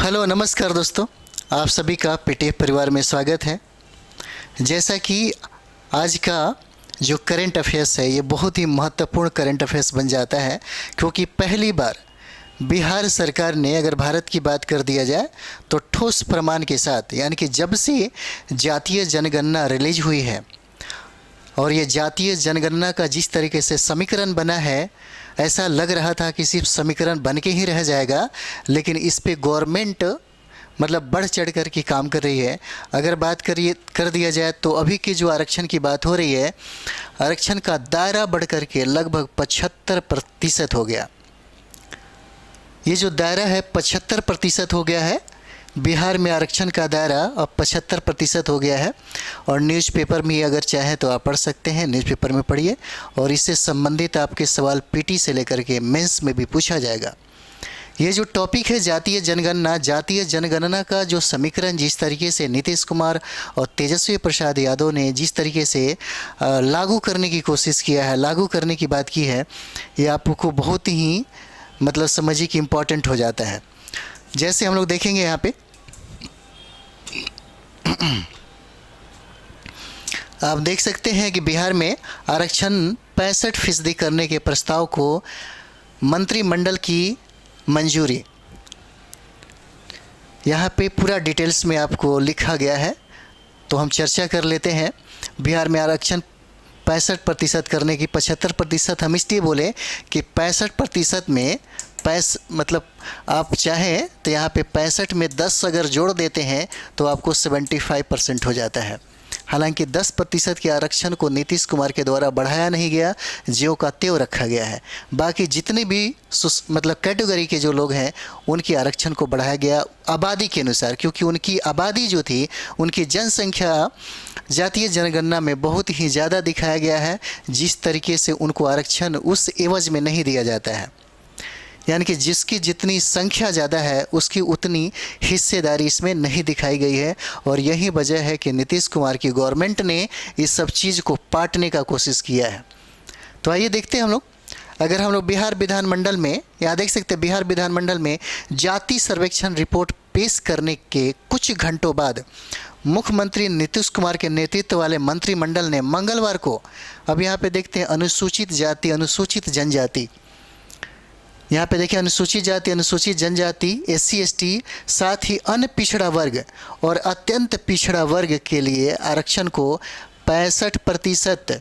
Hello नमस्कार दोस्तों, आप सभी का पीटीएफ परिवार में स्वागत है। जैसा कि आज का जो करंट अफेयर्स है ये बहुत ही महत्वपूर्ण करंट अफेयर्स बन जाता है, क्योंकि पहली बार बिहार सरकार ने, अगर भारत की बात कर दिया जाए तो ठोस प्रमाण के साथ, यानी कि जब से जातीय जनगणना रिलीज हुई है और ये जातीय जनगणना का जिस तरीके से समीकरण बना है, ऐसा लग रहा था कि सिर्फ समीकरण बन के ही रह जाएगा, लेकिन इस पे गवर्नमेंट मतलब बढ़ चढ़ कर के काम कर रही है। अगर बात कर दिया जाए तो अभी की जो आरक्षण की बात हो रही है, आरक्षण का दायरा बढ़ कर के लगभग 75% हो गया। ये जो दायरा है 75% हो गया है। बिहार में आरक्षण का दायरा अब 75% हो गया है। और न्यूज़पेपर में अगर चाहे तो आप पढ़ सकते हैं, न्यूज़पेपर में पढ़िए और इससे संबंधित आपके सवाल पीटी से लेकर के मेंस में भी पूछा जाएगा। ये जो टॉपिक है जातीय जनगणना का जो समीकरण जिस तरीके से नीतीश कुमार और तेजस्वी प्रसाद यादव ने जिस तरीके से लागू करने की कोशिश किया है, लागू करने की बात की है, ये आपको बहुत ही मतलब समझिए कि इम्पॉर्टेंट हो जाता है। जैसे हम लोग देखेंगे यहाँ पे आप देख सकते हैं कि बिहार में आरक्षण 65% करने के प्रस्ताव को मंत्रिमंडल की मंजूरी। यहाँ पे पूरा डिटेल्स में आपको लिखा गया है, तो हम चर्चा कर लेते हैं। बिहार में आरक्षण 65% करने की 75% हम इसलिए बोले कि 65% में मतलब आप चाहें तो यहाँ पे 65 में 10 अगर जोड़ देते हैं तो आपको 75% हो जाता है। हालांकि 10% के आरक्षण को नीतीश कुमार के द्वारा बढ़ाया नहीं गया, ज्यों का त्यों रखा गया है। बाकी जितने भी मतलब कैटेगरी के जो लोग हैं उनकी आरक्षण को बढ़ाया गया आबादी के अनुसार, क्योंकि उनकी आबादी जो थी, उनकी जनसंख्या जातीय जनगणना में बहुत ही ज़्यादा दिखाया गया है, जिस तरीके से उनको आरक्षण उस एवज में नहीं दिया जाता है। यानी कि जिसकी जितनी संख्या ज़्यादा है उसकी उतनी हिस्सेदारी इसमें नहीं दिखाई गई है। और यही वजह है कि नीतीश कुमार की गवर्नमेंट ने इस सब चीज़ को पाटने का कोशिश किया है। तो आइए देखते हैं हम लोग। अगर हम लोग बिहार विधानमंडल में, यहाँ देख सकते हैं बिहार विधानमंडल में जाति सर्वेक्षण रिपोर्ट पेश करने के कुछ घंटों बाद मुख्यमंत्री नीतीश कुमार के नेतृत्व वाले मंत्रिमंडल ने मंगलवार को, अब यहाँ पे देखते हैं अनुसूचित जाति, अनुसूचित जनजाति, यहाँ पे देखिए अनुसूचित जाति, अनुसूचित जनजाति, SC ST, साथ ही अन्य पिछड़ा वर्ग और अत्यंत पिछड़ा वर्ग के लिए आरक्षण को 65%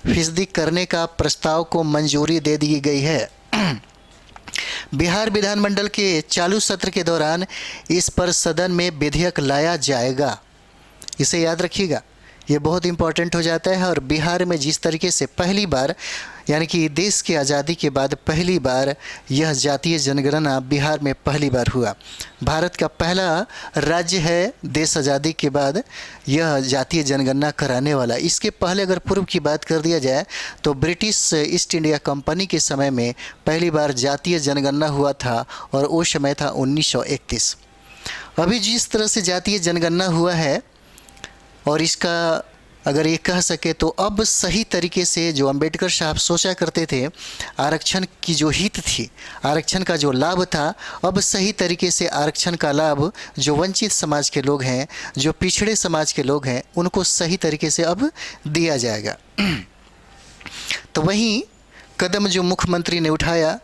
फीसदी करने का प्रस्ताव को मंजूरी दे दी गई है। बिहार विधानमंडल के चालू सत्र के दौरान इस पर सदन में विधेयक लाया जाएगा। इसे याद रखिएगा, ये बहुत इंपॉर्टेंट हो जाता है। और बिहार में जिस तरीके से पहली बार, यानी कि देश की आज़ादी के बाद पहली बार यह जातीय जनगणना बिहार में पहली बार हुआ। भारत का पहला राज्य है देश आज़ादी के बाद यह जातीय जनगणना कराने वाला। इसके पहले अगर पूर्व की बात कर दिया जाए तो ब्रिटिश ईस्ट इंडिया कंपनी के समय में पहली बार जातीय जनगणना हुआ था और वो समय था 1931। अभी जिस तरह से जातीय जनगणना हुआ है और इसका अगर ये कह सके तो अब सही तरीके से जो अंबेडकर साहब सोचा करते थे, आरक्षण की जो हित थी, आरक्षण का जो लाभ था, अब सही तरीके से आरक्षण का लाभ जो वंचित समाज के लोग हैं, जो पिछड़े समाज के लोग हैं, उनको सही तरीके से अब दिया जाएगा। तो वही कदम जो मुख्यमंत्री ने उठाया,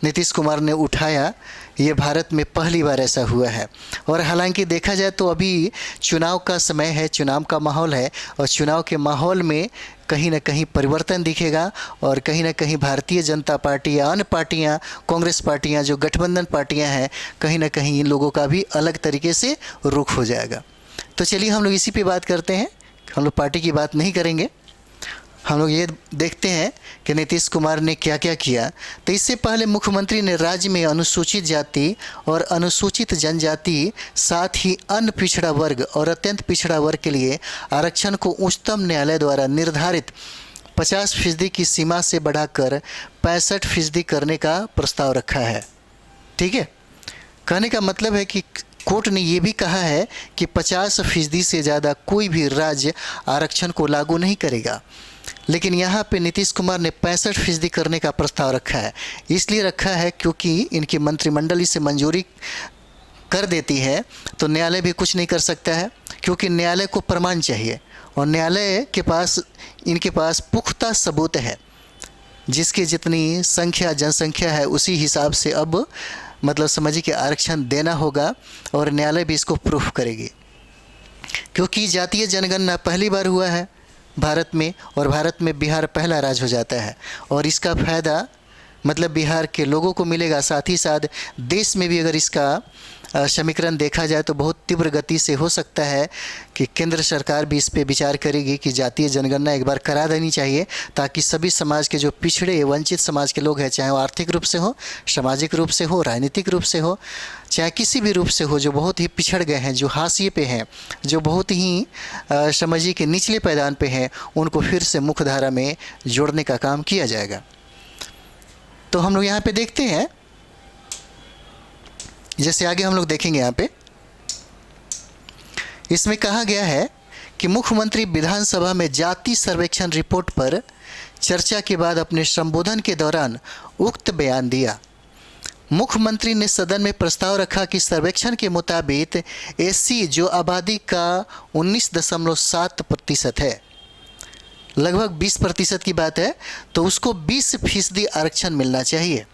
नीतीश कुमार ने उठाया, ये भारत में पहली बार ऐसा हुआ है। और हालांकि देखा जाए तो अभी चुनाव का समय है, चुनाव का माहौल है, और चुनाव के माहौल में कहीं ना कहीं परिवर्तन दिखेगा और कहीं ना कहीं भारतीय जनता पार्टी या अन्य पार्टियां, कांग्रेस पार्टियां, जो गठबंधन पार्टियां हैं, कहीं ना कहीं इन लोगों का भी अलग तरीके से रुख हो जाएगा। तो चलिए हम लोग इसी पे बात करते हैं, हम लोग पार्टी की बात नहीं करेंगे। हम लोग ये देखते हैं कि नीतीश कुमार ने क्या क्या किया। तो इससे पहले मुख्यमंत्री ने राज्य में अनुसूचित जाति और अनुसूचित जनजाति, साथ ही अन्य पिछड़ा वर्ग और अत्यंत पिछड़ा वर्ग के लिए आरक्षण को उच्चतम न्यायालय द्वारा निर्धारित 50% की सीमा से बढ़ाकर 65% करने का प्रस्ताव रखा है। ठीक है, कहने का मतलब है कि कोर्ट ने ये भी कहा है कि 50% से ज़्यादा कोई भी राज्य आरक्षण को लागू नहीं करेगा। लेकिन यहाँ पे नीतीश कुमार ने 65% करने का प्रस्ताव रखा है। इसलिए रखा है क्योंकि इनकी मंत्रिमंडल इसे मंजूरी कर देती है तो न्यायालय भी कुछ नहीं कर सकता है, क्योंकि न्यायालय को प्रमाण चाहिए और न्यायालय के पास इनके पास पुख्ता सबूत है। जिसकी जितनी संख्या जनसंख्या है उसी हिसाब से अब मतलब समझिए कि आरक्षण देना होगा और न्यायालय भी इसको प्रूफ करेगी, क्योंकि जातीय जनगणना पहली बार हुआ है भारत में और भारत में बिहार पहला राज्य हो जाता है और इसका फ़ायदा मतलब बिहार के लोगों को मिलेगा। साथ ही साथ देश में भी अगर इसका समीकरण देखा जाए तो बहुत तीव्र गति से हो सकता है कि केंद्र सरकार भी इस पे विचार करेगी कि जातीय जनगणना एक बार करा देनी चाहिए, ताकि सभी समाज के जो पिछड़े वंचित समाज के लोग हैं, चाहे वो आर्थिक रूप से हो, सामाजिक रूप से हो, राजनीतिक रूप से हो, चाहे किसी भी रूप से हो, जो बहुत ही पिछड़ गए हैं, जो हाशिए पे हैं, जो बहुत ही समझिए कि निचले पैदान पे हैं, उनको फिर से मुख्य धारा में जोड़ने का काम किया जाएगा। तो हम लोग यहाँ पे देखते हैं, जैसे आगे हम लोग देखेंगे यहाँ पे इसमें कहा गया है कि मुख्यमंत्री विधानसभा में जाति सर्वेक्षण रिपोर्ट पर चर्चा के बाद अपने संबोधन के दौरान उक्त बयान दिया। मुख्यमंत्री ने सदन में प्रस्ताव रखा कि सर्वेक्षण के मुताबिक एससी जो आबादी का 19.7% है, लगभग 20% की बात है, तो उसको 20% आरक्षण मिलना चाहिए।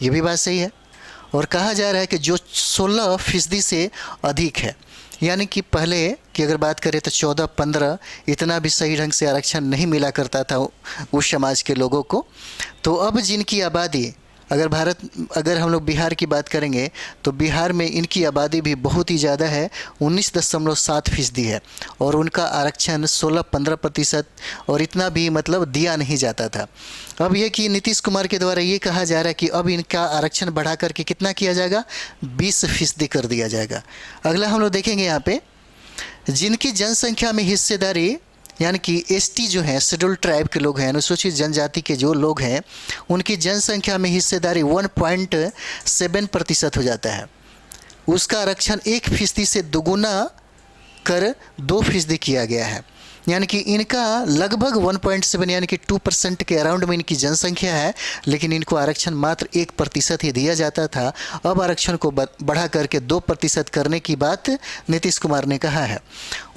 ये भी बात सही है। और कहा जा रहा है कि जो 16% से अधिक है, यानी कि पहले की अगर बात करें तो 14-15 इतना भी सही ढंग से आरक्षण नहीं मिला करता था उस समाज के लोगों को। तो अब जिनकी आबादी अगर हम लोग बिहार की बात करेंगे तो बिहार में इनकी आबादी भी बहुत ही ज़्यादा है, 19.7% है और उनका आरक्षण 16-15% और इतना भी मतलब दिया नहीं जाता था। अब ये कि नीतीश कुमार के द्वारा ये कहा जा रहा है कि अब इनका आरक्षण बढ़ा करके कितना किया जाएगा, 20% कर दिया जाएगा। अगला हम लोग देखेंगे यहाँ पे जिनकी जनसंख्या में हिस्सेदारी यानी कि एसटी जो है, शेड्यूल ट्राइब के लोग हैं, अनुसूचित जनजाति के जो लोग हैं, उनकी जनसंख्या में हिस्सेदारी 1.7% हो जाता है। उसका आरक्षण 1% से दोगुना कर 2% किया गया है, यानी कि इनका लगभग 1.7 यानी कि 2% के अराउंड में इनकी जनसंख्या है, लेकिन इनको आरक्षण मात्र 1% ही दिया जाता था। अब आरक्षण को बढ़ा करके 2% करने की बात नीतीश कुमार ने कहा है।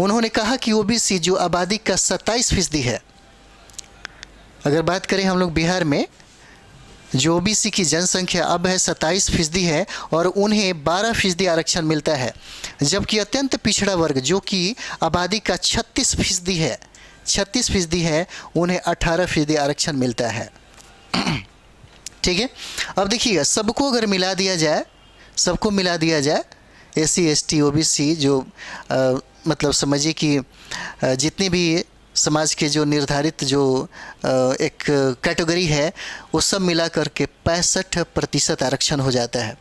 उन्होंने कहा कि ओबीसी जो आबादी का 27% है, अगर बात करें हम लोग बिहार में जो ओबीसी की जनसंख्या अब है 27% है और उन्हें 12% आरक्षण मिलता है, जबकि अत्यंत पिछड़ा वर्ग जो कि आबादी का 36% है उन्हें 18% आरक्षण मिलता है। ठीक है, अब देखिएगा सबको अगर मिला दिया जाए एससी एसटी ओबीसी जो मतलब समझिए कि जितने भी समाज के जो निर्धारित जो एक कैटेगरी है वो सब मिला करके 65% आरक्षण हो जाता है।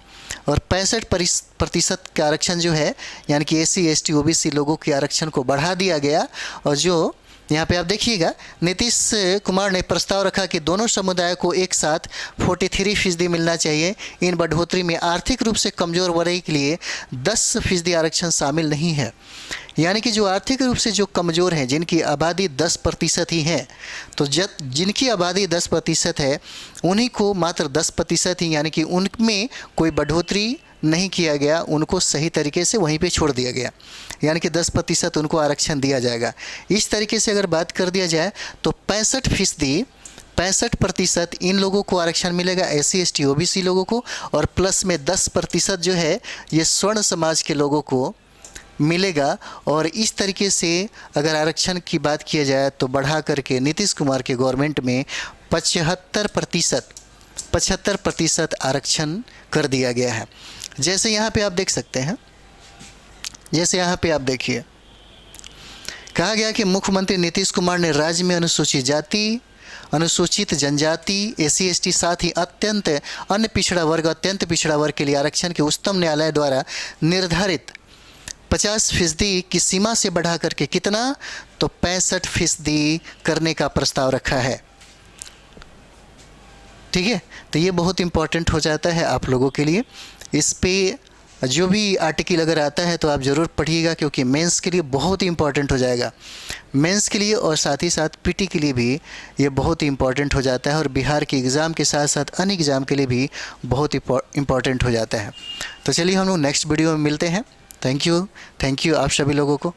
और 65% का आरक्षण जो है यानी कि एससी एसटी ओबीसी लोगों के आरक्षण को बढ़ा दिया गया। और जो यहाँ पे आप देखिएगा नीतीश कुमार ने प्रस्ताव रखा कि दोनों समुदाय को एक साथ 43% मिलना चाहिए। इन बढ़ोतरी में आर्थिक रूप से कमज़ोर वर्ग के लिए 10% आरक्षण शामिल नहीं है, यानी कि जो आर्थिक रूप से जो कमज़ोर हैं जिनकी आबादी 10% ही है, तो जिनकी आबादी 10% है उन्हीं को मात्र 10% ही, यानी कि उनमें कोई बढ़ोतरी नहीं किया गया, उनको सही तरीके से वहीं पे छोड़ दिया गया, यानी कि 10% उनको आरक्षण दिया जाएगा। इस तरीके से अगर बात कर दिया जाए तो 65% इन लोगों को आरक्षण मिलेगा, एससी एसटी ओबीसी लोगों को, और प्लस में 10% जो है ये स्वर्ण समाज के लोगों को मिलेगा। और इस तरीके से अगर आरक्षण की बात किया जाए तो बढ़ा करके नीतीश कुमार के गवर्नमेंट में 75% आरक्षण कर दिया गया है। जैसे यहाँ पे आप देख सकते हैं, जैसे यहाँ पे आप देखिए कहा गया कि मुख्यमंत्री नीतीश कुमार ने राज्य में अनुसूचित जाति, अनुसूचित जनजाति, एससी एसटी साथ ही अत्यंत पिछड़ा वर्ग के लिए आरक्षण के उच्चतम न्यायालय द्वारा निर्धारित 50% की सीमा से बढ़ा करके कितना, तो 65% करने का प्रस्ताव रखा है। ठीक है, तो ये बहुत इम्पोर्टेंट हो जाता है आप लोगों के लिए। इस पे जो भी आर्टिकल अगर आता है तो आप ज़रूर पढ़िएगा, क्योंकि मेंस के लिए बहुत ही इम्पॉर्टेंट हो जाएगा। मेंस के लिए और साथ ही साथ पीटी के लिए भी ये बहुत ही इम्पॉर्टेंट हो जाता है, और बिहार के एग्ज़ाम के साथ साथ अन्य एग्ज़ाम के लिए भी बहुत इम्पॉर्टेंट हो जाता है। तो चलिए हम लोग नेक्स्ट वीडियो में मिलते हैं। थैंक यू आप सभी लोगों को।